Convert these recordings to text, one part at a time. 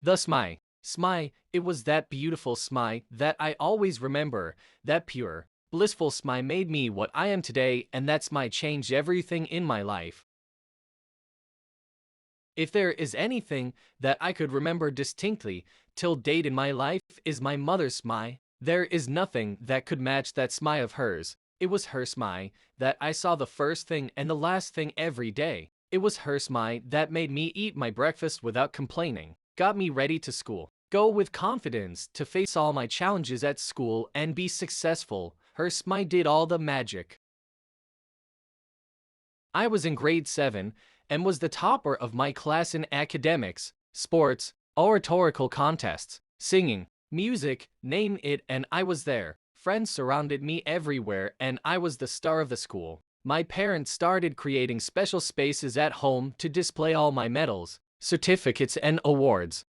The smile. Smile, it was that beautiful smile that I always remember, that pure, blissful smile made me what I am today, and that smile changed everything in my life. If there is anything that I could remember distinctly till date in my life is my mother's smile. There is nothing that could match that smile of hers. It was her smile that I saw the first thing and the last thing every day. It was her smile that made me eat my breakfast without complaining, got me ready to school, go with confidence to face all my challenges at school and be successful. Her smile did all the magic. I was in grade 7 and was the topper of my class in academics, sports, oratorical contests, singing, music, name it, and I was there. Friends surrounded me everywhere and I was the star of the school. My parents started creating special spaces at home to display all my medals, certificates, and awards.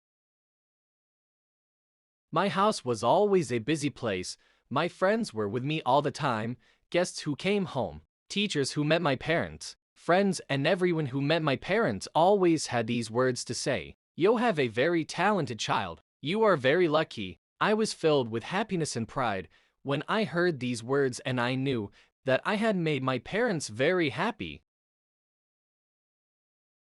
My house was always a busy place. My friends were with me all the time, guests who came home, teachers who met my parents, friends, and everyone who met my parents always had these words to say. You have a very talented child. You are very lucky. I was filled with happiness and pride when I heard these words, and I knew that I had made my parents very happy.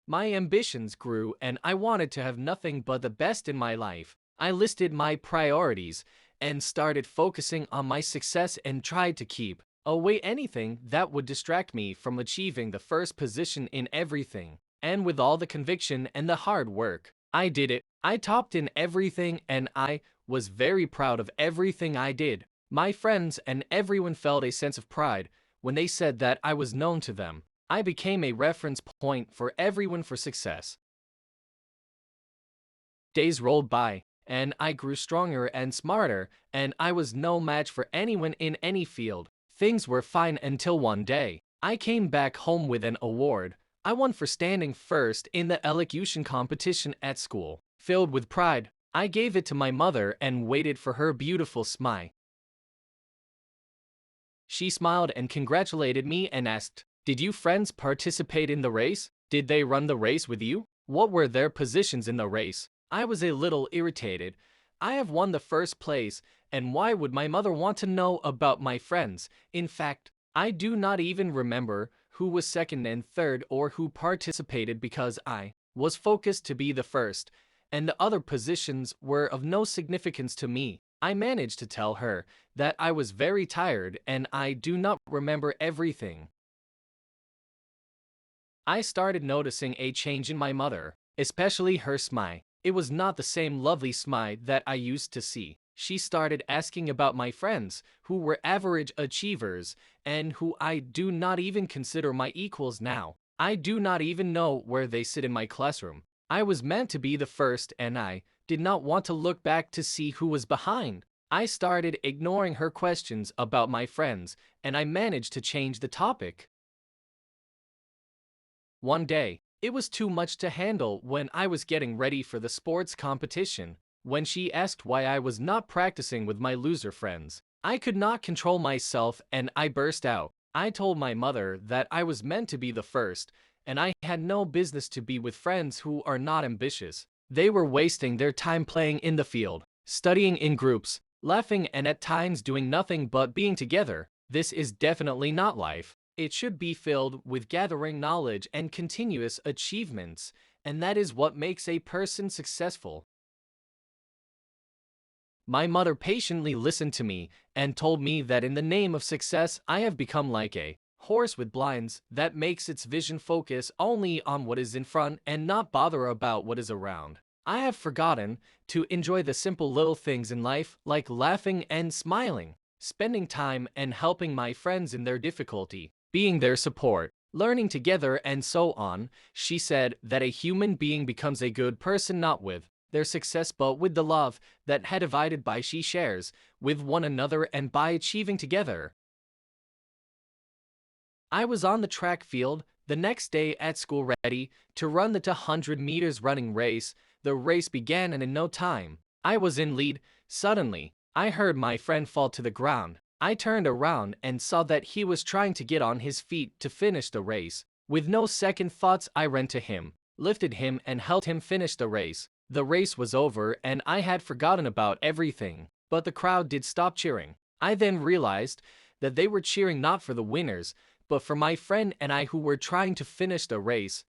My ambitions grew and I wanted to have nothing but the best in my life. I listed my priorities and started focusing on my success and tried to keep away anything that would distract me from achieving the first position in everything. And with all the conviction and the hard work, I did it. I topped in everything and I was very proud of everything I did. My friends and everyone felt a sense of pride when they said that I was known to them. I became a reference point for everyone for success. Days rolled by, and I grew stronger and smarter, and I was no match for anyone in any field. Things were fine until one day, I came back home with an award. I won for standing first in the elocution competition at school. Filled with pride, I gave it to my mother and waited for her beautiful smile. She smiled and congratulated me and asked, "Did you friends participate in the race? Did they run the race with you? What were their positions in the race?" I was a little irritated. I have won the first place, and why would my mother want to know about my friends? In fact, I do not even remember who was second and third or who participated because I was focused to be the first, and the other positions were of no significance to me. I managed to tell her that I was very tired and I do not remember everything. I started noticing a change in my mother, especially her smile. It was not the same lovely smile that I used to see. She started asking about my friends, who were average achievers, and who I do not even consider my equals now. I do not even know where they sit in my classroom. I was meant to be the first, and I did not want to look back to see who was behind. I started ignoring her questions about my friends, and I managed to change the topic. One day, it was too much to handle when I was getting ready for the sports competition. When she asked why I was not practicing with my loser friends, I could not control myself and I burst out. I told my mother that I was meant to be the first, and I had no business to be with friends who are not ambitious. They were wasting their time playing in the field, studying in groups, laughing, and at times doing nothing but being together. This is definitely not life. It should be filled with gathering knowledge and continuous achievements, and that is what makes a person successful. My mother patiently listened to me and told me that in the name of success, I have become like a horse with blinds that makes its vision focus only on what is in front and not bother about what is around. I have forgotten to enjoy the simple little things in life, like laughing and smiling, spending time and helping my friends in their difficulty, being their support, learning together, and so on. She said that a human being becomes a good person not with their success but with the love that had divided by she shares with one another and by achieving together. I was on the track field the next day at school ready to run the 200 meters running race. The race began and in no time, I was in lead. Suddenly, I heard my friend fall to the ground. I turned around and saw that he was trying to get on his feet to finish the race. With no second thoughts, I ran to him. lifted him and helped him finish the race. The race was over and I had forgotten about everything, but the crowd did stop cheering. I then realized that they were cheering not for the winners, but for my friend and I who were trying to finish the race.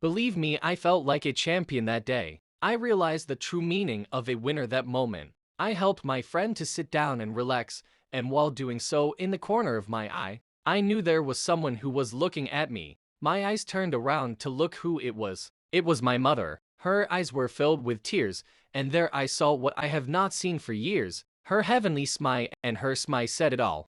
Believe me, I felt like a champion that day. I realized the true meaning of a winner that moment. I helped my friend to sit down and relax, and while doing so, in the corner of my eye, I knew there was someone who was looking at me. My eyes turned around to look who it was. It was my mother. Her eyes were filled with tears, and there I saw what I have not seen for years. Her heavenly smile, and her smile said it all.